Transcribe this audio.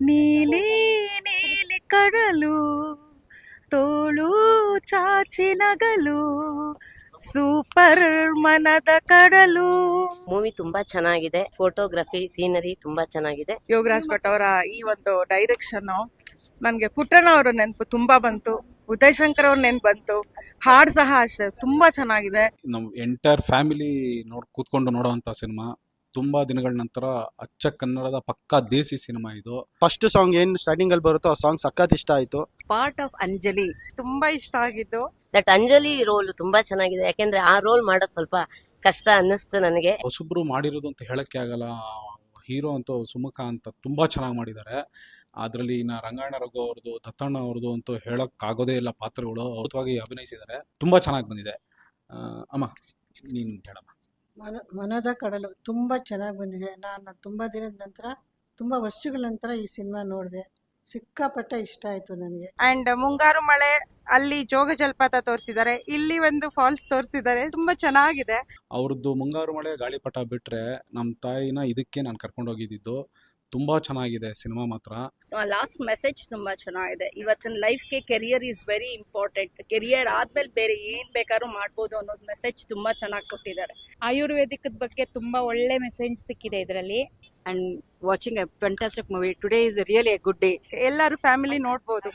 ನೀಲಿ ನೀಲಿ ಕಡಲು ತೋಳು ಚಾಚಿ ನಗಲು ಸೂಪರ್ ಮನದ ಕಡಲು. ಮೂವಿ ತುಂಬಾ ಚೆನ್ನಾಗಿದೆ, ಫೋಟೋಗ್ರಫಿ ಸೀನರಿ ತುಂಬಾ ಚೆನ್ನಾಗಿದೆ. ಯೋಗರಾಜ್ ಭಟ್ ಅವರ ಈ ಒಂದು ಡೈರೆಕ್ಷನ್ ನನ್ಗೆ ಪುಟ್ಟಣ್ಣ ಅವರ ನೆನಪು ತುಂಬಾ ಬಂತು, ಉದಯ್ ಶಂಕರ್ ಅವ್ರ ನೆನಪು ಬಂತು, ಹಾಡ್ ಸಹ ಅಷ್ಟೇ ತುಂಬಾ ಚೆನ್ನಾಗಿದೆ. ನಮ್ ಎಂಟೈರ್ ಫ್ಯಾಮಿಲಿ ಕೂತ್ಕೊಂಡು ನೋಡುವಂತ ಸಿನಿಮಾ. ತುಂಬಾ ದಿನಗಳ ನಂತರ ಅಚ್ಚ ಕನ್ನಡದ ಪಕ್ಕಾ ದೇಸಿ ಸಿನಿಮಾ ಇದು. ಫಸ್ಟ್ ಸಾಂಗ್ ಏನ್ ಸ್ಟಾರ್ಟಿಂಗ್ ಅಲ್ಲಿ ಬರುತ್ತೋ ಆ ಸಾಂಗ್ ಸಖತ್ ಇಷ್ಟ ಆಯ್ತು. ಪಾರ್ಟ್ ಆಫ್ ಅಂಜಲಿ ತುಂಬಾ ಇಷ್ಟ ಆಗಿದ್ದು. ದಟ್ ಅಂಜಲಿ ರೋಲ್ ತುಂಬಾ ಚೆನ್ನಾಗಿದೆ, ಯಾಕೆಂದ್ರೆ ಆ ರೋಲ್ ಮಾಡೋದು ಸ್ವಲ್ಪ ಕಷ್ಟ ಅನ್ನಿಸ್ತು ನನಗೆ. ಹೊಸಬ್ರು ಮಾಡಿರೋದು ಅಂತ ಹೇಳಕ್ಕೆ ಆಗಲ್ಲ. ಹೀರೋ ಅಂತೂ ಸುಮುಖ ಅಂತ ತುಂಬಾ ಚೆನ್ನಾಗಿ ಮಾಡಿದ್ದಾರೆ. ಅದ್ರಲ್ಲಿ ಇನ್ನ ರಂಗಾಯಣ ರಘು ಅವ್ರದ್ದು, ದತ್ತಣ್ಣ ಅವ್ರದ್ದು ಅಂತೂ ಹೇಳಕ್ ಆಗೋದೇ ಇಲ್ಲ. ಪಾತ್ರಗಳು ಅದ್ಭುತವಾಗಿ ಅಭಿನಯಿಸಿದ್ದಾರೆ, ತುಂಬಾ ಚೆನ್ನಾಗಿ ಬಂದಿದೆ. ಅಮ್ಮ ನೀನ್ ಹೇಳಮ್ಮ. ಮನದ ಕಡಲು ತುಂಬ ಚೆನ್ನಾಗಿ ಬಂದಿದೆ. ನಾನು ತುಂಬ ದಿನದ ನಂತರ, ತುಂಬ ವರ್ಷಗಳ ನಂತರ ಈ ಸಿನಿಮಾ ನೋಡಿದೆ. ಸಿಕ್ಕಾಪಟ್ಟೆ ಇಷ್ಟ ಆಯ್ತು ನನಗೆ. ಅಂಡ್ ಮುಂಗಾರು ಮಳೆ ಅಲ್ಲಿ ಜೋಗ ಜಲಪಾತ ತೋರಿಸಿದ್ದಾರೆ, ಇಲ್ಲಿ ಒಂದು ಫಾಲ್ಸ್ ತೋರಿಸಿದ್ದಾರೆ, ತುಂಬಾ ಚೆನ್ನಾಗಿದೆ. ಅವ್ರದ್ದು ಮುಂಗಾರು ಮಳೆ ಗಾಳಿಪಟ ಬಿಟ್ರೆ ನಮ್ಮ ತಾಯಿನ ಇದಕ್ಕೆ ನಾನು ಕರ್ಕೊಂಡು ಹೋಗಿದ್ದು. ತುಂಬಾ ಚೆನ್ನಾಗಿದೆ ಸಿನಿಮಾ ಮಾತ್ರ. ಲಾಸ್ಟ್ ಮೆಸೇಜ್ ತುಂಬಾ ಚೆನ್ನಾಗಿದೆ. ಇವತ್ತಿನ ಲೈಫ್ಗೆ career is very important. Career ಆದ್ಮೇಲೆ ಬೇರೆ ಏನ್ ಬೇಕಾದ್ರೂ ಮಾಡ್ಬೋದು ಅನ್ನೋದು ಮೆಸೇಜ್ ತುಂಬಾ ಚೆನ್ನಾಗಿ ಕೊಟ್ಟಿದ್ದಾರೆ. ಆಯುರ್ವೇದಿಕ್ ಬಗ್ಗೆ ತುಂಬಾ ಒಳ್ಳೆ ಮೆಸೇಜ್ ಸಿಕ್ಕಿದೆ ಇದರಲ್ಲಿ. And watching a fantastic movie today is really a good day. ಎಲ್ಲರೂ ಫ್ಯಾಮಿಲಿ ನೋಡ್ಬೋದು.